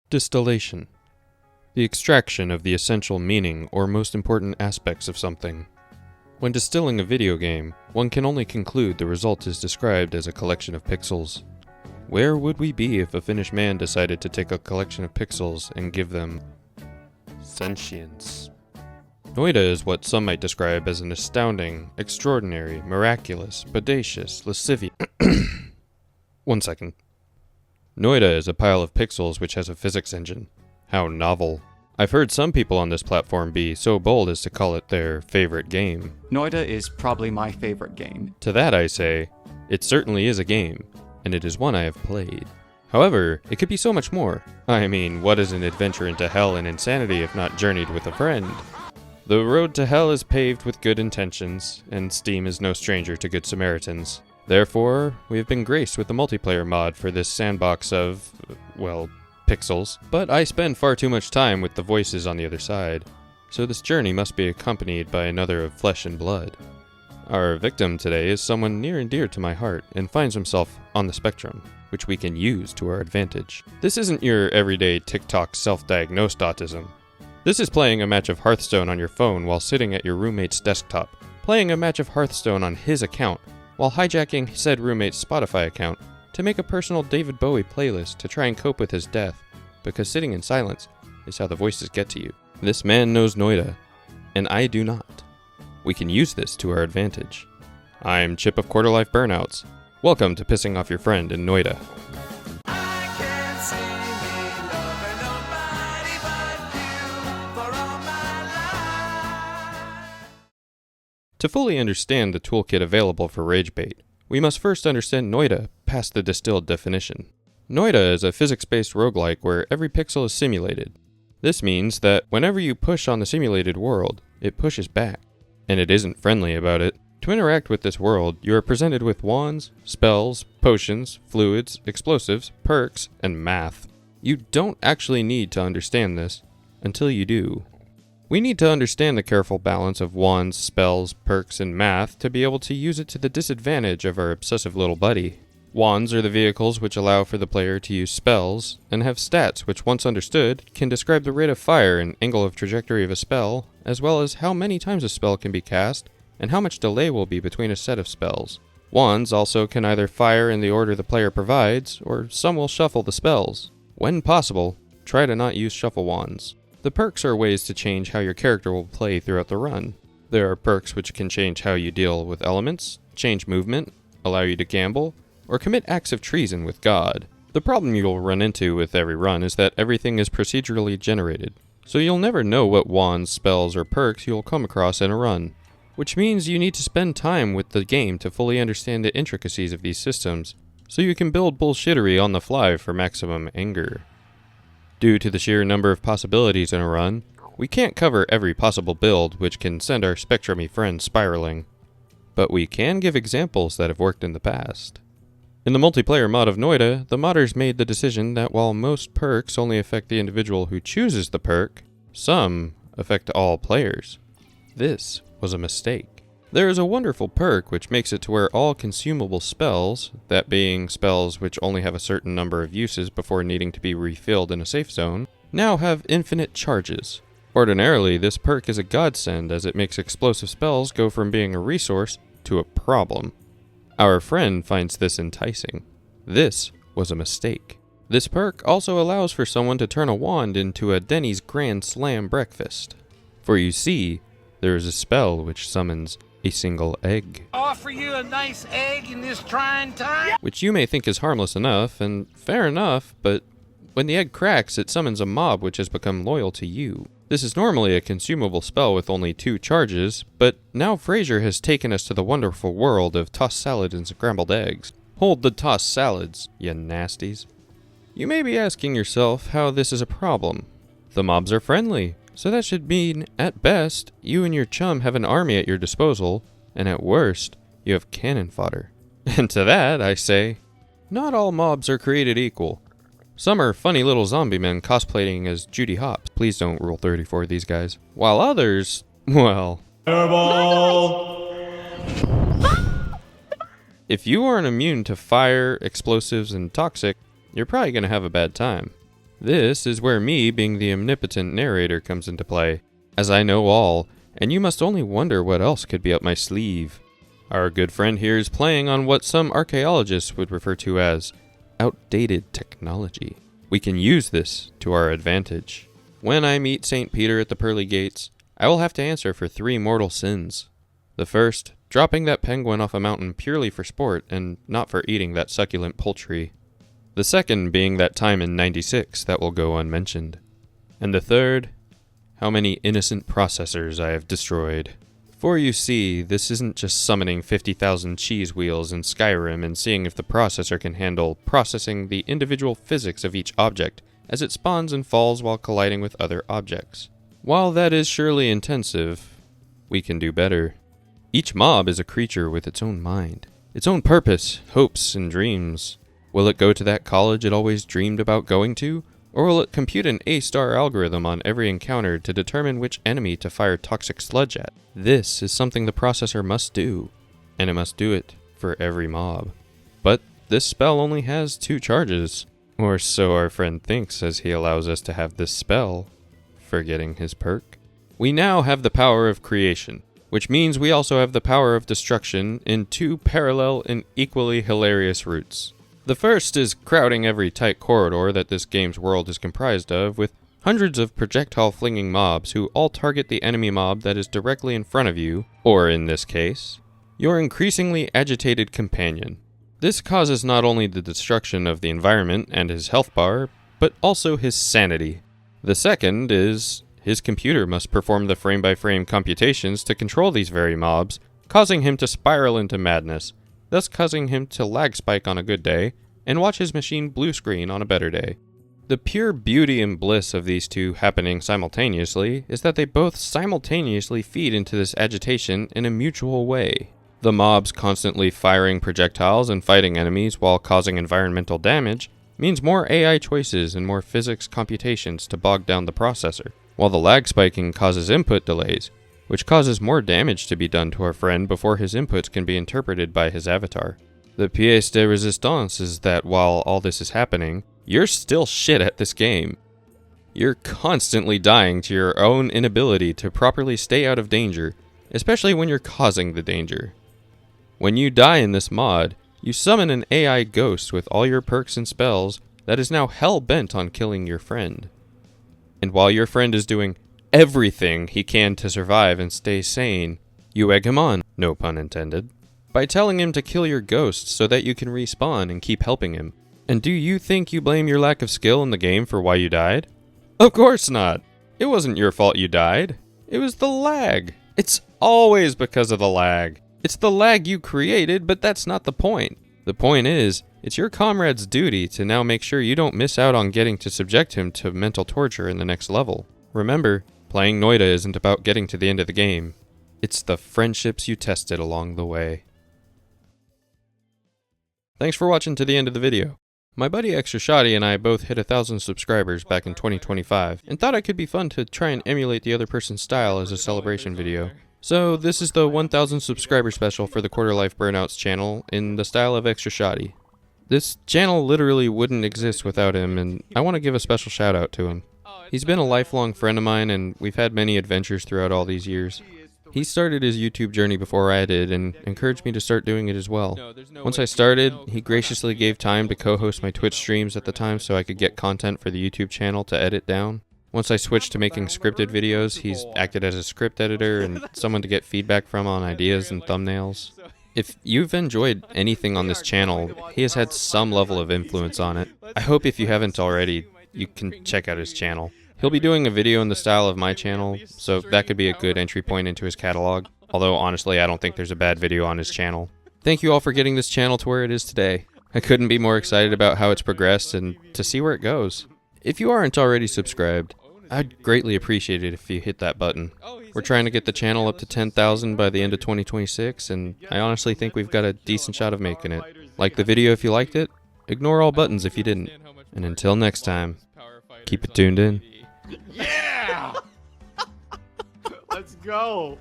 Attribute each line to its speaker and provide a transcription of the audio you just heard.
Speaker 1: Distillation. The extraction of the essential meaning or most important aspects of something. When distilling a video game, one can only conclude the result is described as a collection of pixels. Where would we be if a finished man decided to take a collection of pixels and give them sentience? Noita is what some might describe as an astounding, extraordinary, miraculous, bodacious, lascivious... 1 second. Noita is a pile of pixels which has a physics engine. How novel. I've heard some people on this platform be so bold as to call it their favorite game.
Speaker 2: Noita is probably my favorite game.
Speaker 1: To that I say, it certainly is a game, and it is one I have played. However, it could be so much more. I mean, what is an adventure into hell and insanity if not journeyed with a friend? The road to hell is paved with good intentions, and Steam is no stranger to good Samaritans. Therefore, we have been graced with the multiplayer mod for this sandbox of, well, pixels. But I spend far too much time with the voices on the other side, so this journey must be accompanied by another of flesh and blood. Our victim today is someone near and dear to my heart and finds himself on the spectrum, which we can use to our advantage. This isn't your everyday TikTok self-diagnosed autism. This is playing a match of Hearthstone on your phone while sitting at your roommate's desktop, playing a match of Hearthstone on his account, while hijacking said roommate's Spotify account to make a personal David Bowie playlist to try and cope with his death, because sitting in silence is how the voices get to you. This man knows Noita, and I do not. We can use this to our advantage. I'm Chip of Quarter Life Burnouts. Welcome to Pissing Off Your Friend in Noita. To fully understand the toolkit available for ragebait, we must first understand Noita past the distilled definition. Noita is a physics-based roguelike where every pixel is simulated. This means that whenever you push on the simulated world, it pushes back, and it isn't friendly about it. To interact with this world, you are presented with wands, spells, potions, fluids, explosives, perks, and math. You don't actually need to understand this until you do. We need to understand the careful balance of wands, spells, perks, and math to be able to use it to the disadvantage of our obsessive little buddy. Wands are the vehicles which allow for the player to use spells, and have stats which, once understood, can describe the rate of fire and angle of trajectory of a spell, as well as how many times a spell can be cast, and how much delay will be between a set of spells. Wands also can either fire in the order the player provides, or some will shuffle the spells. When possible, try to not use shuffle wands. The perks are ways to change how your character will play throughout the run. There are perks which can change how you deal with elements, change movement, allow you to gamble, or commit acts of treason with God. The problem you'll run into with every run is that everything is procedurally generated, so you'll never know what wands, spells, or perks you'll come across in a run, which means you need to spend time with the game to fully understand the intricacies of these systems, so you can build bullshittery on the fly for maximum anger. Due to the sheer number of possibilities in a run, we can't cover every possible build which can send our spectrumy friends spiraling, but we can give examples that have worked in the past. In the multiplayer mod of Noita, the modders made the decision that while most perks only affect the individual who chooses the perk, some affect all players. This was a mistake. There is a wonderful perk which makes it to where all consumable spells, that being spells which only have a certain number of uses before needing to be refilled in a safe zone, now have infinite charges. Ordinarily, this perk is a godsend as it makes explosive spells go from being a resource to a problem. Our friend finds this enticing. This was a mistake. This perk also allows for someone to turn a wand into a Denny's Grand Slam breakfast. For you see, there is a spell which summons a single egg.
Speaker 3: Offer you a nice egg in this trying time?
Speaker 1: Which you may think is harmless enough, and fair enough, but when the egg cracks, it summons a mob which has become loyal to you. This is normally a consumable spell with only 2 charges, but now Fraser has taken us to the wonderful world of tossed salad and scrambled eggs. Hold the tossed salads, you nasties. You may be asking yourself how this is a problem. The mobs are friendly, so that should mean, at best, you and your chum have an army at your disposal, and at worst, you have cannon fodder. And to that, I say, not all mobs are created equal. Some are funny little zombie men cosplaying as Judy Hopps. Please don't Rule 34 these guys. While others, well... Fireball! If you aren't immune to fire, explosives, and toxic, you're probably going to have a bad time. This is where me being the omnipotent narrator comes into play, as I know all, and you must only wonder what else could be up my sleeve. Our good friend here is playing on what some archaeologists would refer to as outdated technology. We can use this to our advantage. When I meet St. Peter at the pearly gates, I will have to answer for 3 mortal sins. The first, dropping that penguin off a mountain purely for sport and not for eating that succulent poultry. The second being that time in '96 that will go unmentioned. And the third, how many innocent processors I have destroyed. For you see, this isn't just summoning 50,000 cheese wheels in Skyrim and seeing if the processor can handle processing the individual physics of each object as it spawns and falls while colliding with other objects. While that is surely intensive, we can do better. Each mob is a creature with its own mind, its own purpose, hopes, and dreams. Will it go to that college it always dreamed about going to? Or will it compute an A-star algorithm on every encounter to determine which enemy to fire toxic sludge at? This is something the processor must do, and it must do it for every mob. But this spell only has 2 charges, or so our friend thinks as he allows us to have this spell, forgetting his perk. We now have the power of creation, which means we also have the power of destruction in 2 parallel and equally hilarious routes. The first is crowding every tight corridor that this game's world is comprised of with hundreds of projectile-flinging mobs who all target the enemy mob that is directly in front of you, or in this case, your increasingly agitated companion. This causes not only the destruction of the environment and his health bar, but also his sanity. The second is his computer must perform the frame-by-frame computations to control these very mobs, causing him to spiral into madness, thus causing him to lag spike on a good day, and watch his machine blue screen on a better day. The pure beauty and bliss of these 2 happening simultaneously is that they both simultaneously feed into this agitation in a mutual way. The mobs constantly firing projectiles and fighting enemies while causing environmental damage means more AI choices and more physics computations to bog down the processor, while the lag spiking causes input delays, which causes more damage to be done to our friend before his inputs can be interpreted by his avatar. The pièce de résistance is that while all this is happening, you're still shit at this game. You're constantly dying to your own inability to properly stay out of danger, especially when you're causing the danger. When you die in this mod, you summon an AI ghost with all your perks and spells that is now hell-bent on killing your friend. And while your friend is doing everything he can to survive and stay sane, you egg him on, no pun intended, by telling him to kill your ghost so that you can respawn and keep helping him. And do you think you blame your lack of skill in the game for why you died? Of course not! It wasn't your fault you died. It was the lag. It's always because of the lag. It's the lag you created, but that's not the point. The point is, it's your comrade's duty to now make sure you don't miss out on getting to subject him to mental torture in the next level. Remember, playing Noita isn't about getting to the end of the game. It's the friendships you tested along the way. Thanks for watching to the end of the video. My buddy 𝘚𝘱𝘮𝘮 and I both hit 1,000 subscribers back in 2025, and thought it could be fun to try and emulate the other person's style as a celebration video. So this is the 1,000 subscriber special for the Quarter Life Burnouts channel in the style of 𝘚𝘱𝘮𝘮. This channel literally wouldn't exist without him, and I want to give a special shout out to him. He's been a lifelong friend of mine, and we've had many adventures throughout all these years. He started his YouTube journey before I did, and encouraged me to start doing it as well. Once I started, he graciously gave time to co-host my Twitch streams at the time so I could get content for the YouTube channel to edit down. Once I switched to making scripted videos, he's acted as a script editor and someone to get feedback from on ideas and thumbnails. If you've enjoyed anything on this channel, he has had some level of influence on it. I hope if you haven't already, you can check out his channel. He'll be doing a video in the style of my channel, so that could be a good entry point into his catalog. Although honestly, I don't think there's a bad video on his channel. Thank you all for getting this channel to where it is today. I couldn't be more excited about how it's progressed and to see where it goes. If you aren't already subscribed, I'd greatly appreciate it if you hit that button. We're trying to get the channel up to 10,000 by the end of 2026, and I honestly think we've got a decent shot of making it. Like the video if you liked it, ignore all buttons if you didn't. And until next time, keep it tuned in.
Speaker 4: Yeah! Let's go!